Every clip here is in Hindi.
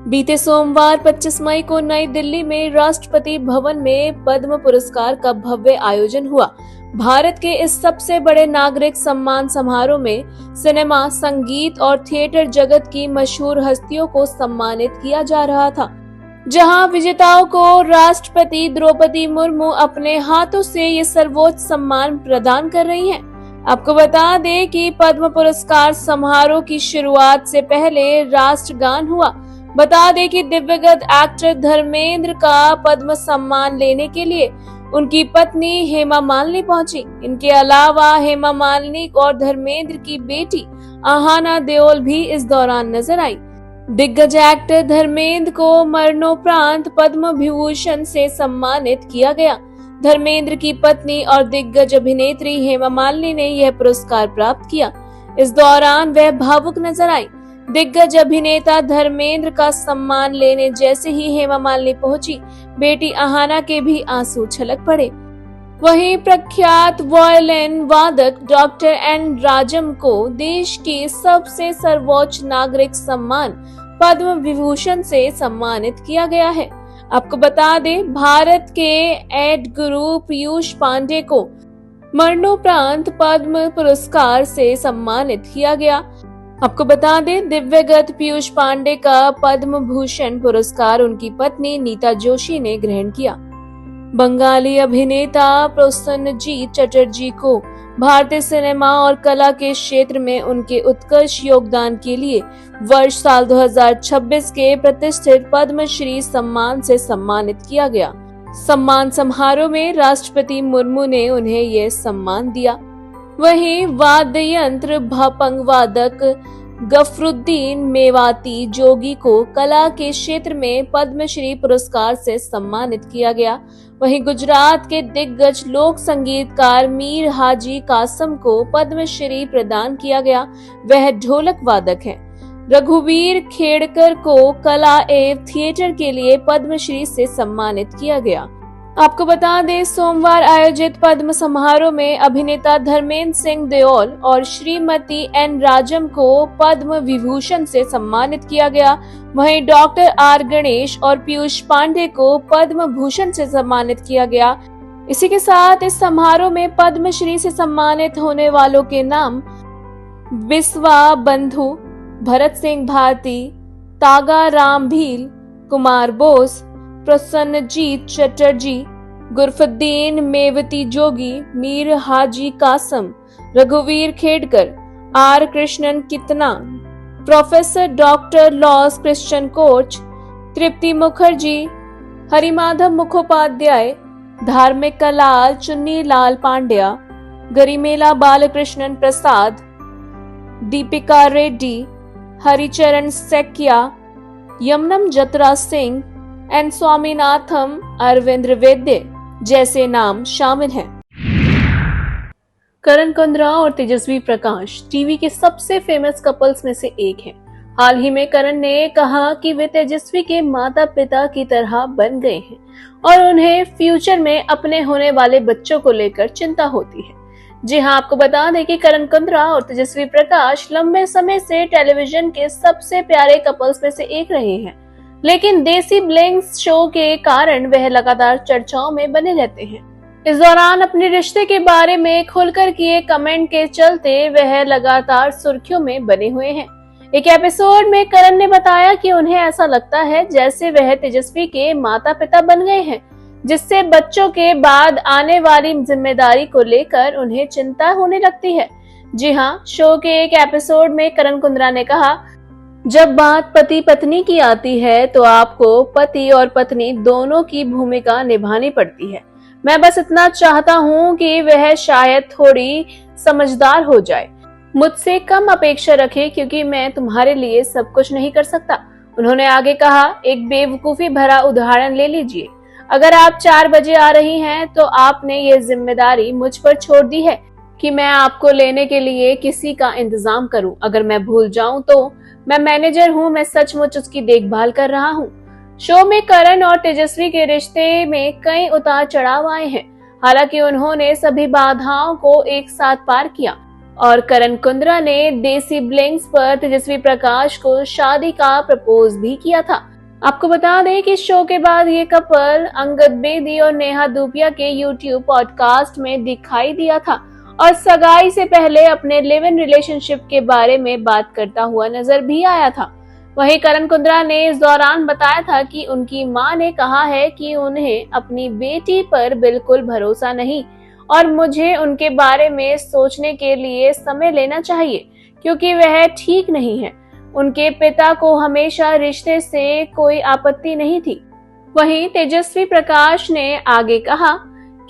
बीते सोमवार 25 मई को नई दिल्ली में राष्ट्रपति भवन में पद्म पुरस्कार का भव्य आयोजन हुआ। भारत के इस सबसे बड़े नागरिक सम्मान समारोह में सिनेमा, संगीत और थिएटर जगत की मशहूर हस्तियों को सम्मानित किया जा रहा था, जहां विजेताओं को राष्ट्रपति द्रौपदी मुर्मू अपने हाथों से ये सर्वोच्च सम्मान प्रदान कर रही हैं। आपको बता दें कि पद्म पुरस्कार समारोह की शुरुआत से पहले राष्ट्रगान हुआ। बता दें कि दिवंगत एक्टर धर्मेंद्र का पद्म सम्मान लेने के लिए उनकी पत्नी हेमा मालिनी पहुंची। इनके अलावा हेमा मालिनी और धर्मेंद्र की बेटी आहाना देओल भी इस दौरान नजर आई। दिग्गज एक्टर धर्मेंद्र को मरणोपरांत पद्म विभूषण से सम्मानित किया गया। धर्मेंद्र की पत्नी और दिग्गज अभिनेत्री हेमा मालिनी ने यह पुरस्कार प्राप्त किया। इस दौरान वह भावुक नजर आई। दिग्गज अभिनेता धर्मेंद्र का सम्मान लेने जैसे ही हेमा मालिनी पहुंची, बेटी आहाना के भी आंसू छलक पड़े। वहीं प्रख्यात वायलिन वादक डॉक्टर एन राजम को देश के सबसे सर्वोच्च नागरिक सम्मान पद्म विभूषण से सम्मानित किया गया है। आपको बता दें, भारत के एड गुरु पीयूष पांडे को मरणोपरांत पद्म पुरस्कार से सम्मानित किया गया। आपको बता दें, दिवंगत पीयूष पांडे का पद्म भूषण पुरस्कार उनकी पत्नी नीता जोशी ने ग्रहण किया। बंगाली अभिनेता प्रसन्नजीत चटर्जी को भारतीय सिनेमा और कला के क्षेत्र में उनके उत्कृष्ट योगदान के लिए वर्ष साल 2026 के प्रतिष्ठित पद्मश्री सम्मान से सम्मानित किया गया। सम्मान समारोह में राष्ट्रपति मुर्मू ने उन्हें यह सम्मान दिया। वहीं वाद्य यंत्र भापंग वादक गफरुद्दीन मेवाती जोगी को कला के क्षेत्र में पद्मश्री पुरस्कार से सम्मानित किया गया। वहीं गुजरात के दिग्गज लोक संगीतकार मीर हाजी कासम को पद्मश्री प्रदान किया गया। वह ढोलक वादक हैं। रघुवीर खेड़कर को कला एवं थिएटर के लिए पद्मश्री से सम्मानित किया गया। आपको बता दें, सोमवार आयोजित पद्म समारोह में अभिनेता धर्मेंद्र सिंह देओल और श्रीमती एन राजम को पद्म विभूषण से सम्मानित किया गया। वहीं डॉक्टर आर गणेश और पीयूष पांडे को पद्म भूषण से सम्मानित किया गया। इसी के साथ इस समारोह में पद्मश्री से सम्मानित होने वालों के नाम बिस्वा बंधु, भरत सिंह भारती, तागा राम भील, कुमार बोस, प्रसन्नजीत चटर्जी, गुरफुद्दीन मेवती जोगी, मीर हाजी कासम, रघुवीर खेड़कर, आर कृष्णन कितना, professor doctor Lars Christian Koch, Tripti Mukherjee, Harimadhav Mukhopadhyay, Dharmik Lal Chunni Lal Pandya, Garimella Balakrishnan Prasad, Deepika Reddy, Haricharan Saikia, Yumnam Jatra Singh and Swaminathan Arvindra Vaidya जैसे नाम शामिल हैं। करण कुंद्रा और तेजस्वी प्रकाश टीवी के सबसे फेमस कपल्स में से एक हैं। हाल ही में करण ने कहा कि वे तेजस्वी के माता पिता की तरह बन गए हैं और उन्हें फ्यूचर में अपने होने वाले बच्चों को लेकर चिंता होती है। जी हाँ, आपको बता दें कि करण कुंद्रा और तेजस्वी प्रकाश लंबे समय से टेलीविजन के सबसे प्यारे कपल्स में से एक रहे हैं, लेकिन देसी ब्लिंक्स शो के कारण वह लगातार चर्चाओं में बने रहते हैं। इस दौरान अपने रिश्ते के बारे में खुलकर किए कमेंट के चलते वह लगातार सुर्खियों में बने हुए हैं। एक एपिसोड में करण ने बताया कि उन्हें ऐसा लगता है जैसे वह तेजस्वी के माता पिता बन गए हैं, जिससे बच्चों के बाद आने वाली जिम्मेदारी को लेकर उन्हें चिंता होने लगती है। जी हाँ, शो के एक एपिसोड में करण कुंद्रा ने कहा, जब बात पति पत्नी की आती है तो आपको पति और पत्नी दोनों की भूमिका निभानी पड़ती है। मैं बस इतना चाहता हूँ कि वह शायद थोड़ी समझदार हो जाए, मुझसे कम अपेक्षा रखे क्योंकि मैं तुम्हारे लिए सब कुछ नहीं कर सकता। उन्होंने आगे कहा, एक बेवकूफी भरा उदाहरण ले लीजिए। अगर आप 4 बजे आ रही हैं तो आपने ये जिम्मेदारी मुझ पर छोड़ दी है कि मैं आपको लेने के लिए किसी का इंतजाम करूं। अगर मैं भूल जाऊं तो मैं मैनेजर हूं, मैं सचमुच उसकी देखभाल कर रहा हूं। शो में करण और तेजस्वी के रिश्ते में कई उतार चढ़ाव आए हैं। हालांकि उन्होंने सभी बाधाओं को एक साथ पार किया और करण कुंद्रा ने देसी ब्लिंक्स पर तेजस्वी प्रकाश को शादी का प्रपोज भी किया था। आपको बता दें कि शो के बाद ये कपल अंगद बेदी और नेहा धूपिया के यूट्यूब पॉडकास्ट में दिखाई दिया था और सगाई से पहले अपने लिव इन रिलेशनशिप के बारे में बात करता हुआ नजर भी आया था। वहीं करण कुंद्रा ने इस दौरान बताया था कि उनकी मां ने कहा है कि उन्हें अपनी बेटी पर बिल्कुल भरोसा नहीं और मुझे उनके बारे में सोचने के लिए समय लेना चाहिए क्योंकि वह ठीक नहीं है। उनके पिता को हमेशा रिश्ते से कोई आपत्ति नहीं थी। वहीं तेजस्वी प्रकाश ने आगे कहा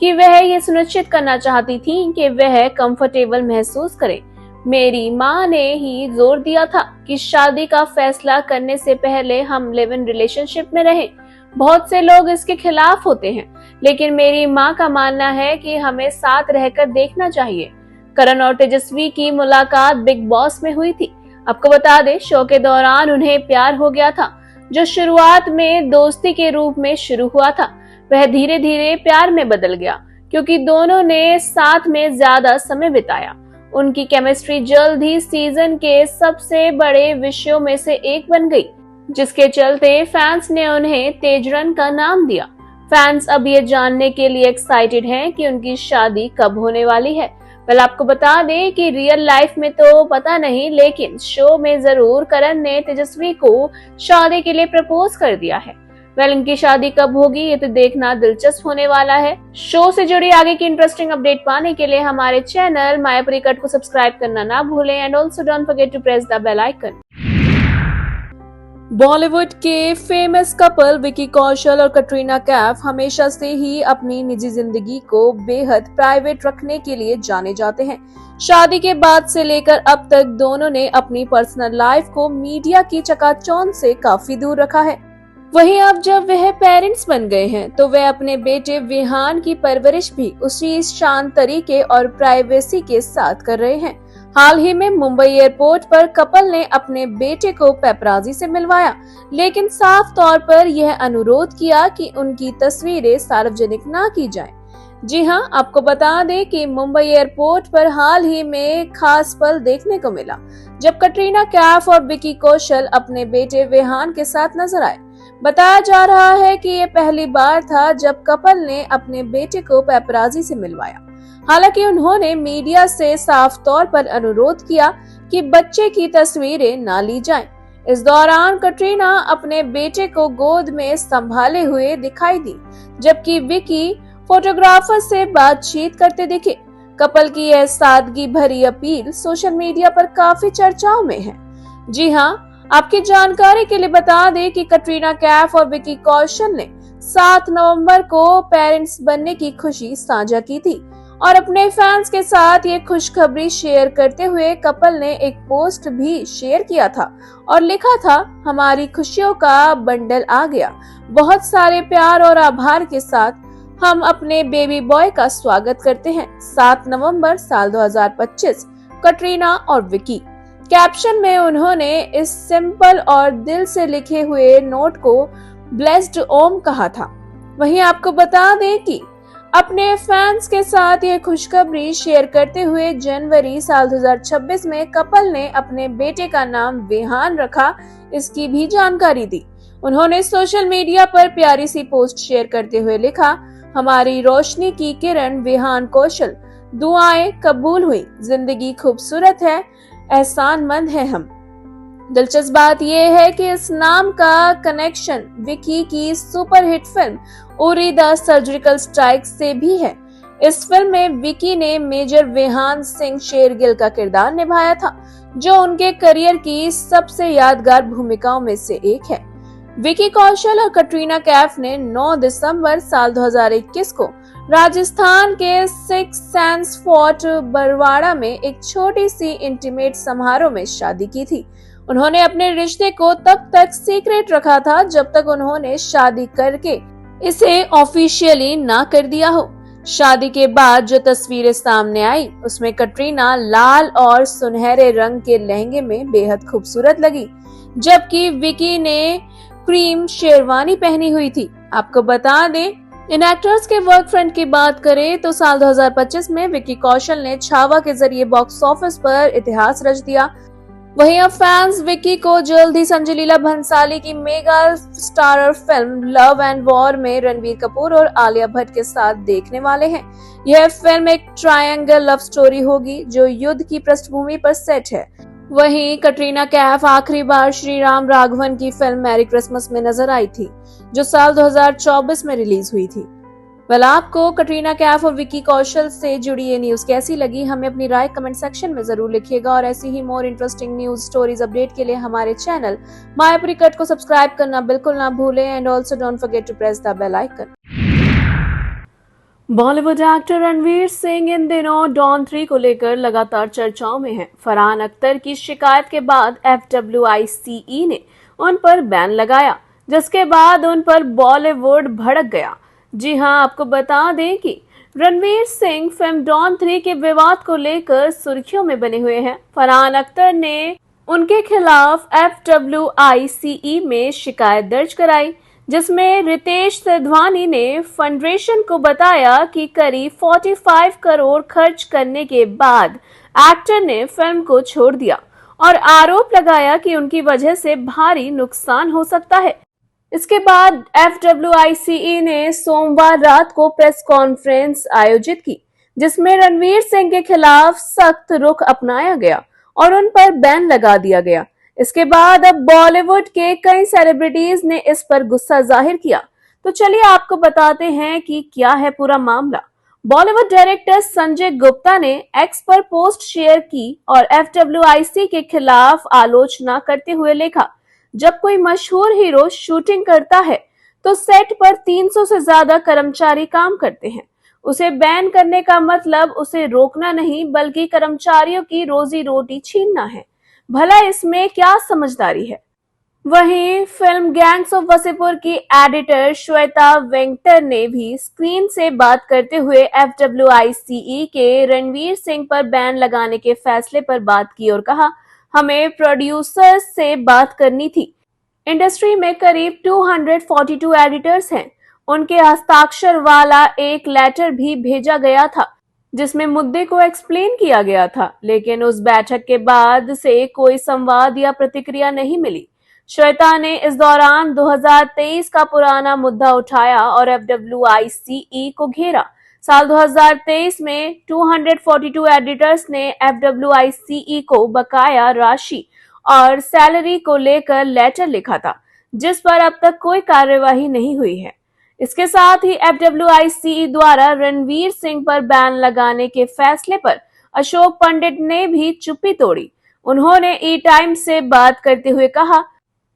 कि वह ये सुनिश्चित करना चाहती थी कि वह कंफर्टेबल महसूस करे। मेरी मां ने ही जोर दिया था कि शादी का फैसला करने से पहले हम लिव इन रिलेशनशिप में रहें। बहुत से लोग इसके खिलाफ होते हैं, लेकिन मेरी मां का मानना है कि हमें साथ रहकर देखना चाहिए। करण और तेजस्वी की मुलाकात बिग बॉस में हुई थी। आपको बता दें, शो के दौरान उन्हें प्यार हो गया था, जो शुरुआत में दोस्ती के रूप में शुरू हुआ था वह धीरे धीरे प्यार में बदल गया क्योंकि दोनों ने साथ में ज्यादा समय बिताया। उनकी केमिस्ट्री जल्द ही सीजन के सबसे बड़े विषयों में से एक बन गई, जिसके चलते फैंस ने उन्हें तेजरन का नाम दिया। फैंस अब ये जानने के लिए एक्साइटेड हैं कि उनकी शादी कब होने वाली है। आपको बता दें कि रियल लाइफ में तो पता नहीं, लेकिन शो में जरूर करण ने तेजस्वी को शादी के लिए प्रपोज कर दिया है। इनकी शादी कब होगी ये तो देखना दिलचस्प होने वाला है। शो से जुड़ी आगे की इंटरेस्टिंग अपडेट पाने के लिए हमारे चैनल मायापुरी कट को सब्सक्राइब करना ना भूलें and also don't forget to press the bell icon. Bollywood के फेमस कपल विकी कौशल और कटरीना कैफ हमेशा से ही अपनी निजी जिंदगी को बेहद प्राइवेट रखने के लिए जाने जाते हैं। शादी के बाद से लेकर अब तक दोनों ने अपनी पर्सनल लाइफ को मीडिया की चकाचौंध से काफी दूर रखा है। वहीं अब जब वह पेरेंट्स बन गए हैं तो वह अपने बेटे विहान की परवरिश भी उसी शांत तरीके और प्राइवेसी के साथ कर रहे हैं। हाल ही में मुंबई एयरपोर्ट पर कपल ने अपने बेटे को पेपराजी से मिलवाया, लेकिन साफ तौर पर यह अनुरोध किया कि उनकी तस्वीरें सार्वजनिक ना की जाएं। जी हां, आपको बता दें कि मुंबई एयरपोर्ट पर हाल ही में खास पल देखने को मिला जब कटरीना कैफ और विकी कौशल अपने बेटे विहान के साथ नजर आए। बताया जा रहा है कि ये पहली बार था जब कपल ने अपने बेटे को पेपराजी से मिलवाया। हालांकि उन्होंने मीडिया से साफ तौर पर अनुरोध किया कि बच्चे की तस्वीरें ना ली जाएं। इस दौरान कटरीना अपने बेटे को गोद में संभाले हुए दिखाई दी, जबकि विकी फोटोग्राफर से बातचीत करते दिखे। कपल की यह सादगी भरी अपील सोशल मीडिया पर काफी चर्चाओं में है। जी हां, आपकी जानकारी के लिए बता दें कि कटरीना कैफ और विकी कौशल ने 7 नवंबर को पेरेंट्स बनने की खुशी साझा की थी और अपने फैंस के साथ ये खुशखबरी शेयर करते हुए कपल ने एक पोस्ट भी शेयर किया था और लिखा था, हमारी खुशियों का बंडल आ गया। बहुत सारे प्यार और आभार के साथ हम अपने बेबी बॉय का स्वागत करते हैं। 7 नवंबर साल 2025, कटरीना और विकी। कैप्शन में उन्होंने इस सिंपल और दिल से लिखे हुए नोट को ब्लेस्ड ओम कहा था। वहीं आपको बता दें कि अपने फैंस के साथ ये खुशखबरी शेयर करते हुए जनवरी साल 2026 में कपल ने अपने बेटे का नाम विहान रखा, इसकी भी जानकारी दी। उन्होंने सोशल मीडिया पर प्यारी सी पोस्ट शेयर करते हुए लिखा, हमारी रोशनी की किरण विहान कौशल, दुआएं कबूल हुई, जिंदगी खूबसूरत है, एहसानमंद है हम। दिलचस्प बात यह है कि इस नाम का कनेक्शन विकी की superhit film Uri the surgical strike से भी है। इस फिल्म में विकी ने मेजर विहान सिंह शेरगिल का किरदार निभाया था, जो उनके करियर की सबसे यादगार भूमिकाओं में से एक है। विकी कौशल और कटरीना कैफ ने 9 दिसंबर साल 2021 को राजस्थान के सिक्स सेंस फोर्ट बरवाड़ा में एक छोटी सी इंटीमेट समारोह में शादी की थी। उन्होंने अपने रिश्ते को तब तक सीक्रेट रखा था जब तक उन्होंने शादी करके इसे ऑफिशियली ना कर दिया हो। शादी के बाद जो तस्वीरें सामने आई उसमें कटरीना लाल और सुनहरे रंग के लहंगे में बेहद खूबसूरत लगी, जबकि विकी ने क्रीम शेरवानी पहनी हुई थी। आपको बता दें, इन एक्टर्स के वर्क फ्रंट की बात करें तो साल 2025 में विकी कौशल ने छावा के जरिए बॉक्स ऑफिस पर इतिहास रच दिया। वहीं अब फैंस विक्की को जल्द ही संजय लीला भंसाली की mega starrer film love and war में रणबीर कपूर और आलिया भट्ट के साथ देखने वाले हैं। यह फिल्म एक ट्रायंगल लव स्टोरी होगी जो युद्ध की पृष्ठभूमि पर सेट है। वहीं कटरीना कैफ आखिरी बार श्री राम राघवन की फिल्म मैरी क्रिसमस में नजर आई थी, जो साल 2024 में रिलीज हुई थी। वेल, आपको कटरीना कैफ और विक्की कौशल से जुड़ी ये न्यूज कैसी लगी, हमें अपनी राय कमेंट सेक्शन में जरूर लिखिएगा। और ऐसी ही more interesting news stories update के लिए हमारे चैनल मायापुरी कट को सब्सक्राइब करना बिल्कुल ना भूलें and also don't forget to press the bell icon. Bollywood actor Ranveer Singh इन दिनों डॉन 3 को लेकर लगातार चर्चाओं में हैं। फरहान अख्तर की शिकायत के बाद FWICE ने उन पर बैन लगाया, जिसके बाद उन पर बॉलीवुड भड़क गया। जी हां, आपको बता दें कि रणवीर सिंह फिल्म डॉन 3 के विवाद को लेकर सुर्खियों में बने हुए हैं। फरहान अख्तर ने उनके खिलाफ FWICE में शिकायत दर्ज कराई, जिसमें रितेश सिधवानी ने फंडरेशन को बताया कि करीब 45 करोड़ खर्च करने के बाद एक्टर ने फिल्म को छोड़ दिया और आरोप लगाया कि उनकी वजह से भारी नुकसान हो सकता है। इसके बाद FWICE ने सोमवार रात को प्रेस कॉन्फ्रेंस आयोजित की, जिसमें रणवीर सिंह के खिलाफ सख्त रुख अपनाया गया और उन पर बैन लगा दिया गया। इसके बाद अब बॉलीवुड के कई सेलिब्रिटीज ने इस पर गुस्सा जाहिर किया। तो चलिए आपको बताते हैं कि क्या है पूरा मामला। बॉलीवुड डायरेक्टर संजय गुप्ता ने एक्स पर पोस्ट शेयर की और FWICE के खिलाफ आलोचना करते हुए लिखा, जब कोई मशहूर हीरो शूटिंग करता है तो सेट पर 300 से ज्यादा कर्मचारी काम करते हैं। उसे बैन करने का मतलब उसे रोकना नहीं बल्कि कर्मचारियों की रोजी रोटी छीनना है। भला इसमें क्या समझदारी है। वहीं फिल्म गैंग्स ऑफ वासेपुर की एडिटर श्वेता वेंकटर ने भी स्क्रीन से बात करते हुए FWICE के रणवीर सिंह पर बैन लगाने के फैसले पर बात की और कहा, हमें प्रोड्यूसर्स से बात करनी थी। इंडस्ट्री में करीब 242 एडिटर्स हैं। उनके हस्ताक्षर वाला एक लेटर भी भेजा गया था, जिसमें मुद्दे को एक्सप्लेन किया गया था, लेकिन उस बैठक के बाद से कोई संवाद या प्रतिक्रिया नहीं मिली। श्वेता ने इस दौरान 2023 का पुराना मुद्दा उठाया और FWICE को घेरा। साल 2023 में 242 एडिटर्स ने FWICE को बकाया राशि और सैलरी को लेकर लेटर लिखा था, जिस पर अब तक कोई कार्यवाही नहीं हुई है। इसके साथ ही FWICE द्वारा रणवीर सिंह पर बैन लगाने के फैसले पर अशोक पंडित ने भी चुप्पी तोड़ी। उन्होंने ई टाइम से बात करते हुए कहा,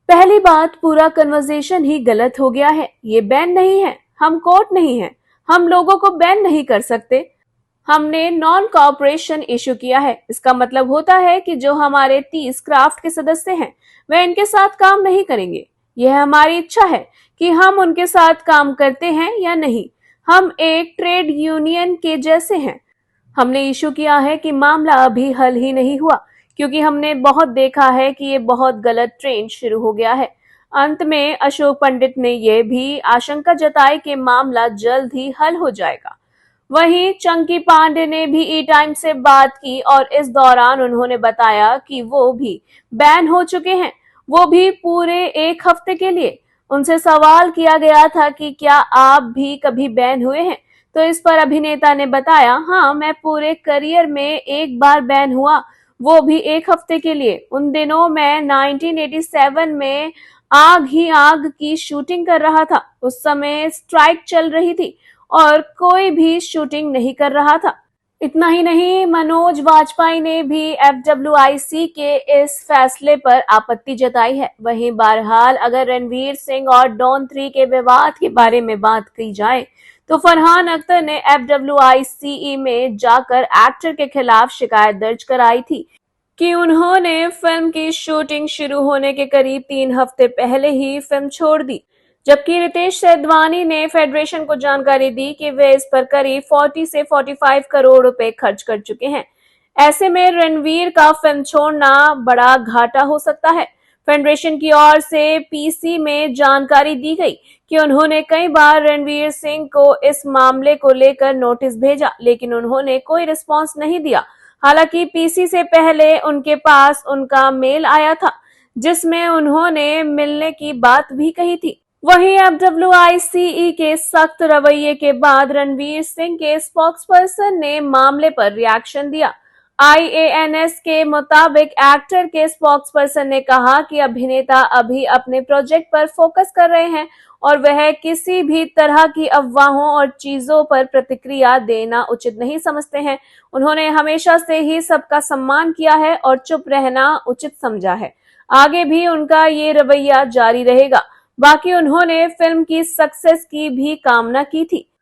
पहली बात, पूरा कन्वर्सेशन ही गलत हो गया है। ये बैन नहीं है, हम कोर्ट नहीं है, हम लोगों को बैन नहीं कर सकते। हमने नॉन कॉपरेशन इशू किया है। इसका मतलब होता है कि जो हमारे 30 क्राफ्ट के सदस्य हैं वे इनके साथ काम नहीं करेंगे। यह हमारी इच्छा है कि हम उनके साथ काम करते हैं या नहीं। हम एक ट्रेड यूनियन के जैसे हैं। हमने इशू किया है कि मामला अभी हल ही नहीं हुआ, क्योंकि हमने बहुत देखा है कि ये बहुत गलत ट्रेंड शुरू हो गया है। अंत में अशोक पंडित ने यह भी आशंका जताई कि मामला जल्द ही हल हो जाएगा। वहीं चंकी पांडे ने भी ई टाइम से बात की और इस दौरान उन्होंने बताया कि वो भी बैन हो चुके हैं, वो भी पूरे 1 हफ्ते के लिए। उनसे सवाल किया गया था कि क्या आप भी कभी बैन हुए हैं, तो इस पर अभिनेता ने बताया, हाँ, मैं पूरे करियर में एक बार बैन हुआ, वो भी 1 हफ्ते के लिए। उन दिनों मैं 1987 में आग ही आग की शूटिंग कर रहा था। उस समय स्ट्राइक चल रही थी और कोई भी शूटिंग नहीं कर रहा था। इतना ही नहीं, मनोज वाजपेयी ने भी FWICE के इस फैसले पर आपत्ति जताई है। वहीं बहरहाल अगर रणवीर सिंह और डॉन 3 के विवाद के बारे में बात की जाए तो फरहान अख्तर ने FWICE में जाकर एक्टर के खिलाफ शिकायत दर्ज कराई थी कि उन्होंने फिल्म की शूटिंग शुरू होने के करीब 3 हफ्ते पहले ही फिल्म छोड़ दी। जबकि रितेश सिधवानी ने फेडरेशन को जानकारी दी कि वे इस पर करीब 40 से 45 करोड़ रुपए खर्च कर चुके हैं। ऐसे में रणवीर का फिल्म छोड़ना बड़ा घाटा हो सकता है। फेडरेशन की ओर से PC में जानकारी दी गई कि उन्होंने कई बार रणवीर सिंह को इस मामले को लेकर नोटिस भेजा, लेकिन उन्होंने कोई रिस्पांस नहीं दिया। हालांकि पीसी से पहले उनके पास उनका मेल आया था जिसमें उन्होंने मिलने की बात भी कही थी। वहीं अब WICE के सख्त रवैये के बाद रणवीर सिंह के स्पोक्सपर्सन ने मामले पर रिएक्शन दिया। IANS के मुताबिक एक्टर के स्पोक्सपर्सन ने कहा कि अभिनेता अभी अपने प्रोजेक्ट पर फोकस कर रहे हैं और वह किसी भी तरह की अफवाहों और चीजों पर प्रतिक्रिया देना उचित नहीं समझते हैं। उन्होंने हमेशा से ही सबका सम्मान किया है और चुप रहना उचित समझा है। आगे भी उनका ये रवैया जारी रहेगा। बाकी उन्होंने फिल्म की सक्सेस की भी कामना की थी।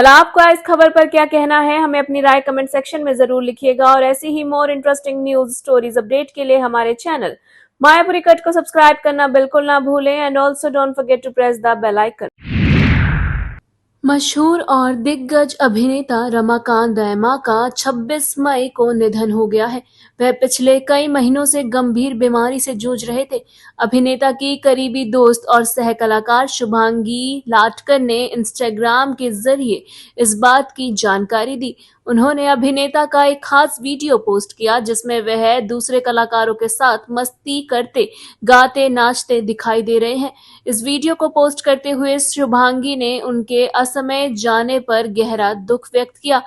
आपका इस खबर पर क्या कहना है, हमें अपनी राय कमेंट सेक्शन में जरूर लिखिएगा और ऐसी ही more interesting news stories update के लिए हमारे चैनल मायापुरी कट को सब्सक्राइब करना बिल्कुल ना भूलें and also don't forget to press the bell icon. मशहूर और दिग्गज अभिनेता रमाकांत दयामा का 26 मई को निधन हो गया है। वह पिछले कई महीनों से गंभीर बीमारी से जूझ रहे थे। अभिनेता की करीबी दोस्त और सह कलाकार शुभांगी लाटकर ने इंस्टाग्राम के जरिए इस बात की जानकारी दी। उन्होंने अभिनेता का एक खास वीडियो पोस्ट किया जिसमें वह दूसरे कलाकारों के साथ मस्ती करते, गाते, नाचते दिखाई दे रहे हैं। इस वीडियो को पोस्ट करते हुए शुभांगी ने उनके असमय जाने पर गहरा दुख व्यक्त किया।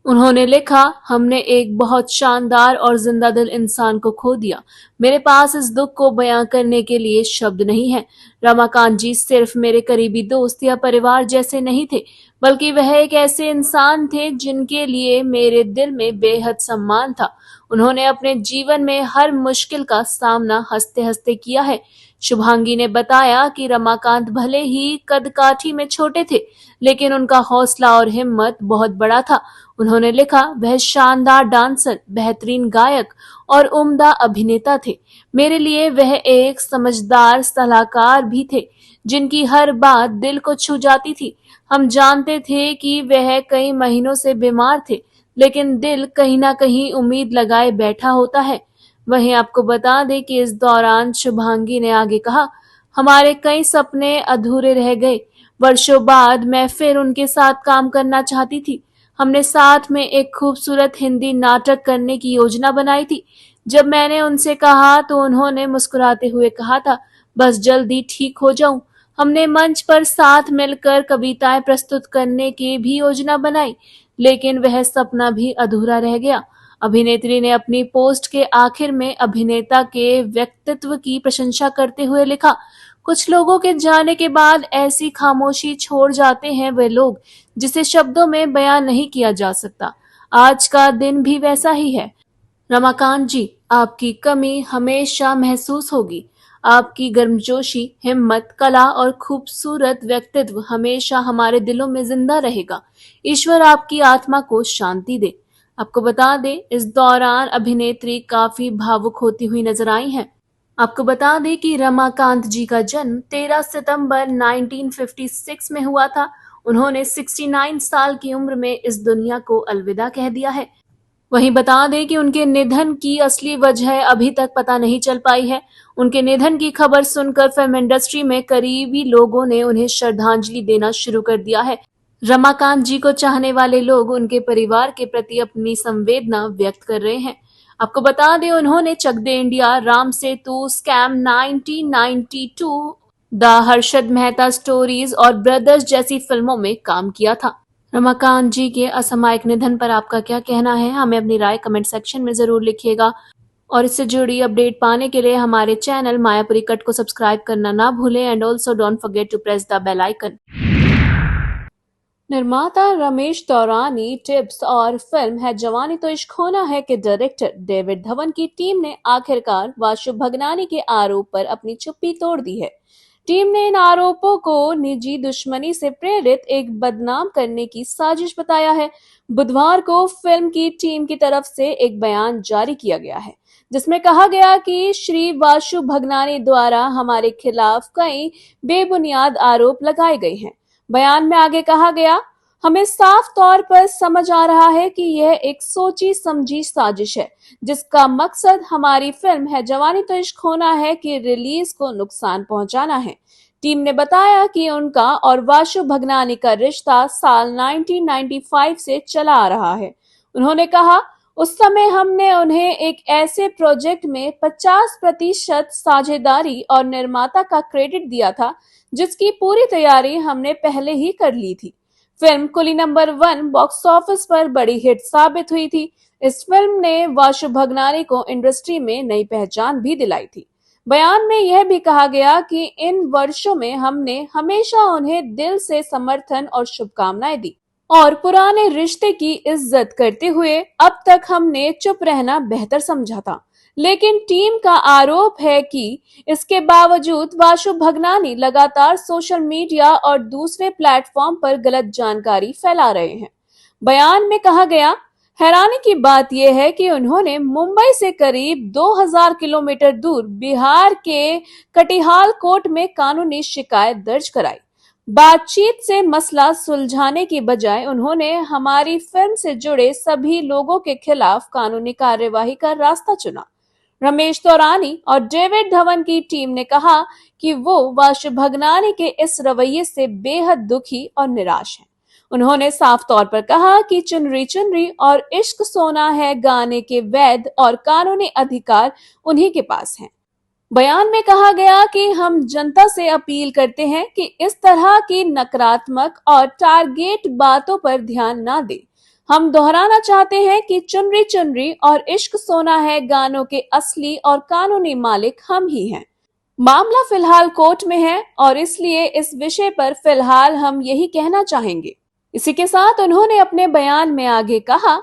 उन्होंने लिखा, हमने एक बहुत शानदार और जिंदा दिल इंसान को खो दिया। मेरे पास इस दुख को बयां करने के लिए शब्द नहीं है। रमाकांत जी सिर्फ मेरे करीबी दोस्त या परिवार जैसे नहीं थे, बल्कि वह एक ऐसे इंसान थे जिनके लिए मेरे दिल में बेहद सम्मान था। उन्होंने अपने जीवन में हर मुश्किल का सामना हंसते हंसते किया है। शुभांगी ने बताया कि रमाकांत भले ही कद-काठी में छोटे थे, लेकिन उनका हौसला और हिम्मत बहुत बड़ा था। उन्होंने लिखा, वह शानदार डांसर, बेहतरीन गायक और उम्दा अभिनेता थे। मेरे लिए वह एक समझदार सलाहकार भी थे, जिनकी हर बात दिल को छू जाती थी। हम जानते थे कि वह कई महीनों से बीमार थे, लेकिन दिल कहीं ना कहीं उम्मीद लगाए बैठा होता है। वहीं आपको बता दें कि इस दौरान शुभांगी ने आगे कहा, हमारे कई सपने अधूरे रह गए। वर्षों बाद मैं फिर उनके साथ काम करना चाहती थी। हमने साथ में एक खूबसूरत हिंदी नाटक करने की योजना बनाई थी। जब मैंने उनसे कहा तो उन्होंने मुस्कुराते हुए कहा था, बस जल्दी ठीक हो जाऊं। हमने मंच पर साथ मिलकर कविताएं प्रस्तुत करने की भी योजना बनाई, लेकिन वह सपना भी अधूरा रह गया। अभिनेत्री ने अपनी पोस्ट के आखिर में अभिनेता के व्यक्तित्व की प्रशंसा करते हुए लिखा, कुछ लोगों के जाने के बाद ऐसी खामोशी छोड़ जाते हैं वे लोग जिसे शब्दों में बयां नहीं किया जा सकता। आज का दिन भी वैसा ही है। रमाकांत जी, आपकी कमी हमेशा महसूस होगी। आपकी गर्मजोशी, हिम्मत, कला और खूबसूरत व्यक्तित्व हमेशा हमारे दिलों में जिंदा रहेगा। ईश्वर आपकी आत्मा को शांति दे। आपको बता दें, इस दौरान अभिनेत्री काफी भावुक होती हुई नजर आई हैं। आपको बता दें कि रमाकांत जी का जन्म 13 सितंबर 1956 में हुआ था। उन्होंने 69 साल की उम्र में इस दुनिया को अलविदा कह दिया है। वहीं बता दें कि उनके निधन की असली वजह अभी तक पता नहीं चल पाई है। उनके निधन की खबर सुनकर फिल्म इंडस्ट्री में करीबी लोगों ने उन्हें श्रद्धांजलि देना शुरू कर दिया है। रमाकांत जी को चाहने वाले लोग उनके परिवार के प्रति अपनी संवेदना व्यक्त कर रहे हैं। आपको बता दें, उन्होंने Chak De India, Ram Setu, scam 1992, the Harshad Mehta stories और ब्रदर्स जैसी फिल्मों में काम किया था। रमाकांत जी के असामयिक निधन पर आपका क्या कहना है, हमें अपनी राय कमेंट सेक्शन में जरूर लिखिएगा और इससे जुड़ी अपडेट पाने के लिए हमारे चैनल मायापुरी कट को सब्सक्राइब करना ना भूलें and also don't forget to press the bell icon. निर्माता रमेश दौरानी टिप्स और फिल्म है जवानी तो इश्क होना है के डायरेक्टर डेविड धवन की टीम ने आखिरकार वाशु भगनानी के आरोप पर अपनी चुप्पी तोड़ दी है। टीम ने इन आरोपों को निजी दुश्मनी से प्रेरित एक बदनाम करने की साजिश बताया है। बुधवार को फिल्म की टीम की तरफ से एक बयान जारी किया गया है जिसमें कहा गया कि श्री वाशु भगनानी द्वारा हमारे खिलाफ कई बेबुनियाद आरोप लगाए गए हैं। बयान में आगे कहा गया, हमें साफ तौर पर समझ आ रहा है कि यह एक सोची समझी साजिश है जिसका मकसद हमारी फिल्म है जवानी तो इश्क होना है कि रिलीज को नुकसान पहुंचाना है। टीम ने बताया कि उनका और वाशु भगनानी का रिश्ता साल 1995 से चला आ रहा है। उन्होंने कहा, उस समय हमने उन्हें एक ऐसे प्रोजेक्ट में 50% साझेदारी और निर्माता का क्रेडिट दिया था जिसकी पूरी तैयारी हमने पहले ही कर ली थी। फिल्म कुली नंबर 1 बॉक्स ऑफिस पर बड़ी हिट साबित हुई थी। इस फिल्म ने वाशु भगनानी को इंडस्ट्री में नई पहचान भी दिलाई थी। बयान में यह भी कहा गया कि इन वर्षों में हमने हमेशा उन्हें दिल से समर्थन और शुभकामनाएं दी और पुराने रिश्ते की इज्जत करते हुए अब तक हमने चुप रहना बेहतर समझा था। लेकिन टीम का आरोप है कि इसके बावजूद वाशु भगनानी लगातार सोशल मीडिया और दूसरे प्लेटफॉर्म पर गलत जानकारी फैला रहे हैं। बयान में कहा गया, हैरानी की बात यह है कि उन्होंने मुंबई से करीब 2000 किलोमीटर दूर बिहार के कटिहार कोर्ट में कानूनी शिकायत दर्ज कराई। बातचीत से मसला सुलझाने की बजाय उन्होंने हमारी फिल्म से जुड़े सभी लोगों के खिलाफ कानूनी कार्यवाही का रास्ता चुना। रमेश तौरानी और डेविड धवन की टीम ने कहा कि वो वाशु भगनानी के इस रवैये से बेहद दुखी और निराश हैं। उन्होंने साफ तौर पर कहा कि चुनरी चुनरी और इश्क सोना है गाने के वैध और कानूनी अधिकार उन्हीं के पास हैं। बयान में कहा गया कि हम जनता से अपील करते हैं कि इस तरह की नकारात्मक और टारगेट बातों पर ध्यान न दें। हम दोहराना चाहते हैं कि चुनरी चुनरी और इश्क सोना है गानों के असली और कानूनी मालिक हम ही हैं। मामला फिलहाल कोर्ट में है और इसलिए इस विषय पर फिलहाल हम यही कहना चाहेंगे। इसी के साथ उन्होंने अपने बयान में आगे कहा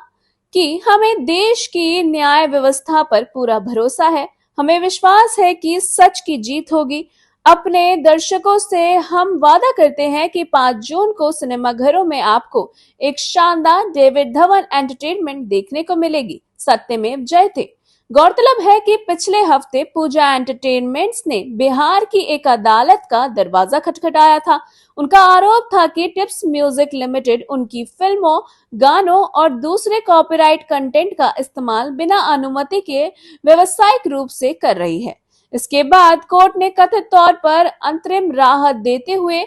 कि हमें देश की न्याय व्यवस्था पर पूरा भरोसा है। हमें विश्वास है कि सच की जीत होगी। अपने दर्शकों से हम वादा करते हैं कि 5 जून को सिनेमाघरों में आपको एक शानदार डेविड धवन एंटरटेनमेंट देखने को मिलेगी। सत्यमेव जयते। गौरतलब है कि पिछले हफ्ते पूजा एंटरटेनमेंट्स ने बिहार की एक अदालत का दरवाजा खटखटाया था। उनका आरोप था कि टिप्स म्यूजिक लिमिटेड उनकी फिल्मों, गानों और दूसरे कॉपीराइट कंटेंट का इस्तेमाल बिना अनुमति के व्यावसायिक रूप से कर रही है। इसके बाद कोर्ट ने कथित तौर पर अंतरिम राहत देते हुए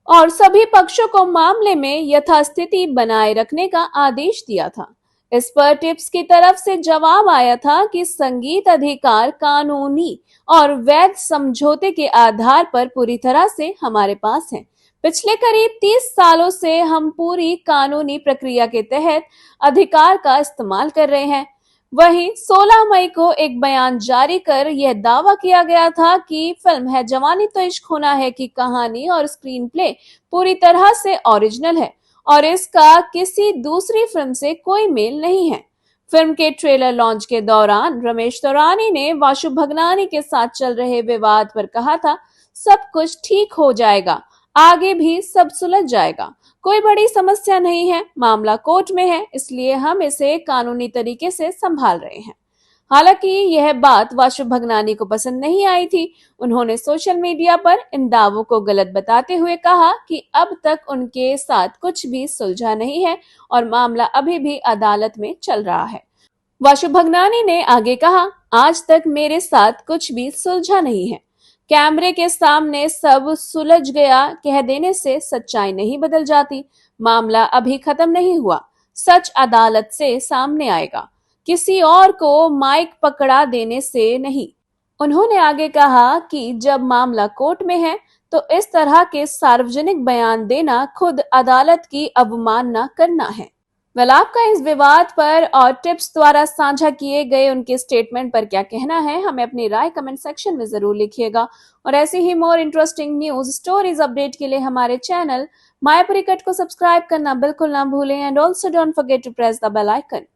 और सभी पक्षों को मामले में यथास्थिति बनाए रखने का आदेश दिया था। इस पर टिप्स की तरफ से जवाब आया था कि संगीत अधिकार कानूनी और वैध समझौते के आधार पर पूरी तरह से हमारे पास है। पिछले करीब 30 सालों से हम पूरी कानूनी प्रक्रिया के तहत अधिकार का इस्तेमाल कर रहे हैं। वहीं 16 मई को एक बयान जारी कर यह दावा किया गया था कि फिल्म है जवानी तो इश्क होना है की कहानी और स्क्रीन प्ले पूरी तरह से ओरिजिनल है और इसका किसी दूसरी फिल्म से कोई मेल नहीं है। फिल्म के ट्रेलर लॉन्च के दौरान रमेश तौरानी ने वाशु भगनानी के साथ चल रहे विवाद पर कहा था, सब कुछ ठीक हो जाएगा, आगे भी सब सुलझ जाएगा, कोई बड़ी समस्या नहीं है, मामला कोर्ट में है, इसलिए हम इसे कानूनी तरीके से संभाल रहे हैं। हालांकि यह बात वाशु भगनानी को पसंद नहीं आई थी। उन्होंने सोशल मीडिया पर इन दावों को गलत बताते हुए कहा कि अब तक उनके साथ कुछ भी सुलझा नहीं है और मामला अभी भी अदालत में चल रहा है। वाशु भगनानी ने आगे कहा, आज तक मेरे साथ कुछ भी सुलझा नहीं है। कैमरे के सामने सब सुलझ गया कह देने से सच्चाई नहीं बदल जाती। मामला अभी खत्म नहीं हुआ, सच अदालत से सामने आएगा, किसी और को माइक पकड़ा देने से नहीं। उन्होंने आगे कहा कि जब मामला कोर्ट में है तो इस तरह के सार्वजनिक बयान देना खुद अदालत की अवमानना करना है। आपका इस विवाद पर और टिप्स द्वारा साझा किए गए उनके स्टेटमेंट पर क्या कहना है, हमें अपनी राय कमेंट सेक्शन में जरूर लिखिएगा। और ऐसी ही more interesting news stories update के लिए हमारे चैनल मायापुरी कट को सब्सक्राइब करना बिल्कुल ना भूलें and also don't forget to press the bell icon.